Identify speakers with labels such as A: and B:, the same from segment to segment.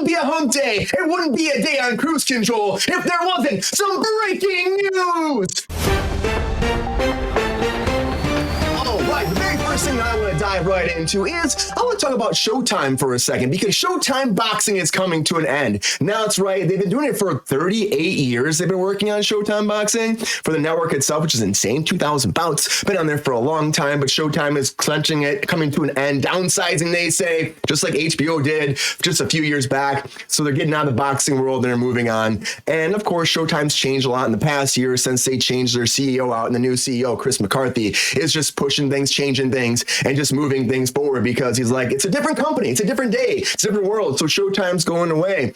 A: wouldn't be a hump day. It wouldn't be a day on cruise control if there wasn't some breaking news. Right, the very first thing I want to dive right into is I want to talk about Showtime for a second, because Showtime boxing is coming to an end. Now, it's right, they've been doing it for 38 years. They've been working on Showtime boxing for the network itself, which is insane. 2,000 bouts, been on there for a long time, but Showtime is clenching it, coming to an end, downsizing, they say, just like HBO did just a few years back. So they're getting out of the boxing world and they're moving on. And of course, Showtime's changed a lot in the past year since they changed their CEO out, and the new CEO, Chris McCarthy, is just pushing things, changing things, and just moving things forward, because he's like, it's a different company, it's a different day, it's a different world, so Showtime's going away.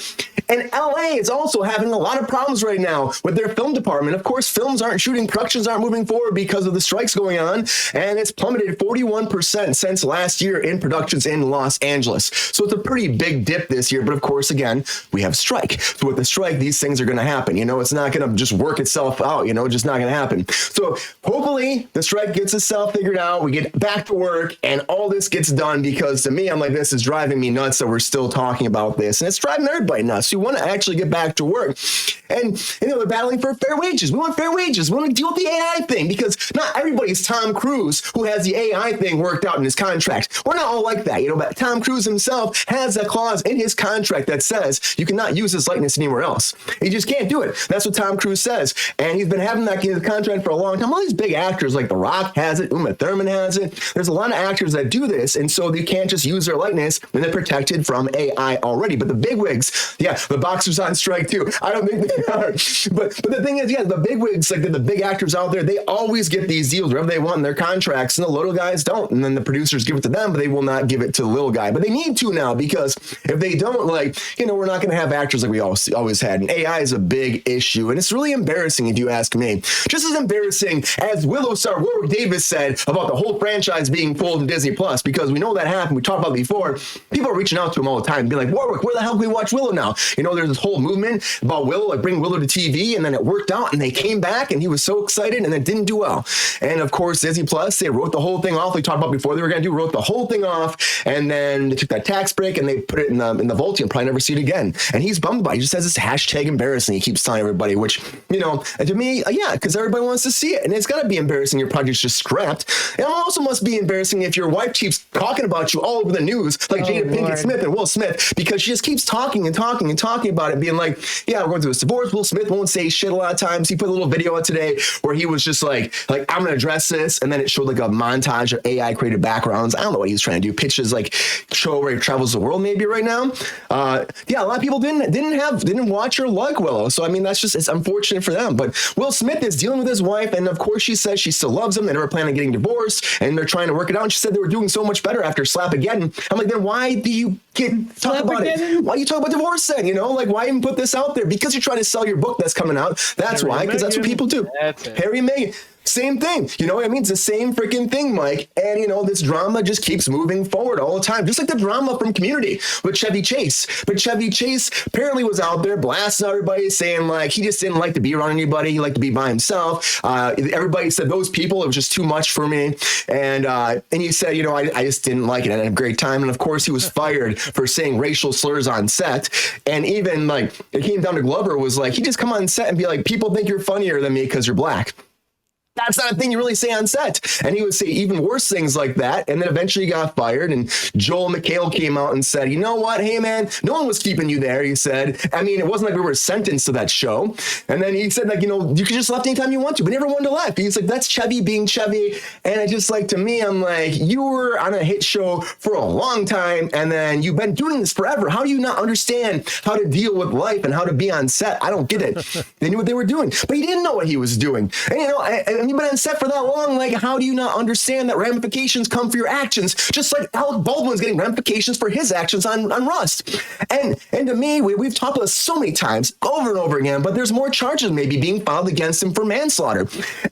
A: And LA is also having a lot of problems right now with their film department. Of course, films aren't shooting, productions aren't moving forward because of the strikes going on, and it's plummeted 41% since last year in productions in Los Angeles. So it's a pretty big dip this year, but of course, again, we have strike. So with the strike, these things are going to happen. You know, it's not going to just work itself out, you know, just not going to happen. So hopefully the strike gets itself figured out, we get back to work, and all this gets done, because to me, I'm like, this is driving me nuts that we're still talking about this, and it's driving everybody nuts. You want to actually get back to work. And, you know, they're battling for fair wages. We want fair wages. We want to deal with the AI thing, because not everybody's Tom Cruise who has the AI thing worked out in his contract. We're not all like that, you know, but Tom Cruise himself has a clause in his contract that says you cannot use his likeness anywhere else. He just can't do it. That's what Tom Cruise says. And he's been having that in his contract for a long time. All these big actors like The Rock has it, Uma Thurman has it. There's a lot of actors that do this, and so they can't just use their likeness when they're protected from AI already. But the bigwigs, yeah, the boxers on strike too. I don't think they are. But the thing is, yeah, the bigwigs, like the big actors out there, they always get these deals wherever they want in their contracts, and the little guys don't. And then the producers give it to them, but they will not give it to the little guy. But they need to now, because if they don't, like, you know, we're not going to have actors like we always had. And AI is a big issue, and it's really embarrassing if you ask me. Just as embarrassing as Willow star Warwick Davis said about the whole franchise being pulled in Disney Plus, because we know that happened. We talked about it before. People are reaching out to him all the time, being like, Warwick, where the hell can we watch Willow now? You know, there's this whole movement about Willow, like bring Willow to TV, and then it worked out, and they came back, and he was so excited, and it didn't do well. And of course, Disney Plus, they wrote the whole thing off. They talked about before they were going to do, wrote the whole thing off, and then they took that tax break, and they put it in the vault, and probably never see it again. And he's bummed about it. He just has this hashtag embarrassing. He keeps telling everybody, which, you know, to me, yeah, because everybody wants to see it, and it's got to be embarrassing. Your project's just scrapped. And it also must be embarrassing if your wife keeps talking about you all over the news, like Jada Pinkett Smith and Will Smith, because she just keeps talking and talking and talking about it, being like, yeah, we're going through this divorce. Will Smith won't say shit a lot of times. He put a little video out today where he was just like I'm going to address this, and then it showed like a montage of AI created backgrounds. I don't know what he's trying to do. Pitches like show where he travels the world maybe right now. Yeah, a lot of people didn't watch or like Willow. So I mean, that's just, it's unfortunate for them. But Will Smith is dealing with his wife, and of course she says she still loves him. They never plan on getting divorced, and they're trying to work it out. And she said they were doing so much better after Slap Again. I'm like, then why do you talk about it? Why you talk about divorce then? You know, like, why even put this out there? Because you're trying to sell your book that's coming out. That's why, because that's what people do. Harry and Meghan. Same thing, you know what I mean? It's the same freaking thing, Mike. And, you know, this drama just keeps moving forward all the time, just like the drama from Community with Chevy Chase. But Chevy Chase apparently was out there blasting everybody, saying, like, he just didn't like to be around anybody. He liked to be by himself. Everybody said those people, it was just too much for me. And he said, you know, I just didn't like it. I had a great time. And, of course, he was fired for saying racial slurs on set. And even, like, it came down to Glover was like, he just come on set and be like, people think you're funnier than me because you're black. That's not a thing you really say on set. And he would say even worse things like that. And then eventually he got fired. And Joel McHale came out and said, you know what? Hey, man, no one was keeping you there. He said, I mean, it wasn't like we were sentenced to that show. And then he said, like, you know, you could just left anytime you want to, but never wanted to left. He's like, that's Chevy being Chevy. And I just like, to me, I'm like, you were on a hit show for a long time. And then you've been doing this forever. How do you not understand how to deal with life and how to be on set? I don't get it. They knew what they were doing, but he didn't know what he was doing. And, you know, and you've been on set for that long. Like, how do you not understand that ramifications come for your actions? Just like Alec Baldwin's getting ramifications for his actions on Rust. And to me, we've talked about this so many times, over and over again, but there's more charges maybe being filed against him for manslaughter.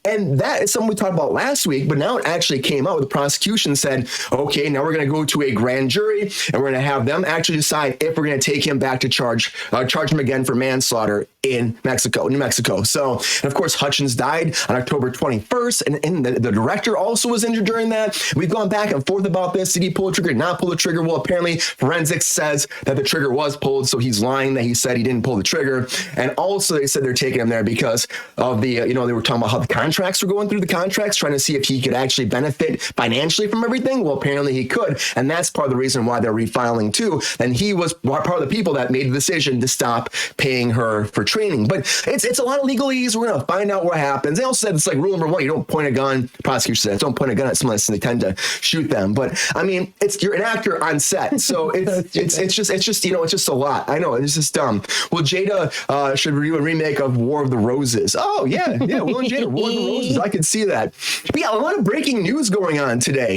A: And that is something we talked about last week, but now it actually came out. The prosecution said, okay, now we're going to go to a grand jury, and we're going to have them actually decide if we're going to take him back to charge him again for manslaughter in New Mexico. So, and of course, Hutchins died on October 21st, and the director also was injured during that. We've gone back and forth about this. Did he pull the trigger, not pull the trigger? Well, apparently forensics says that the trigger was pulled, so he's lying that he said he didn't pull the trigger. And also they said they're taking him there because of the, they were talking about how the contracts were going through the contracts, trying to see if he could actually benefit financially from everything. Well, apparently he could, and that's part of the reason why they're refiling too. And he was part of the people that made the decision to stop paying her for training. But it's a lot of legalese. We're going to find out what happens. They also said it's like rule number 1, you don't point a gun. Prosecutor says don't point a gun at someone, they tend to shoot them. But I mean, you're an actor on set, so it's just a lot. I know it's just dumb. Well, Jada should do a remake of War of the Roses. Oh yeah, Will and Jada, War of the Roses. I can see that. But yeah, a lot of breaking news going on today.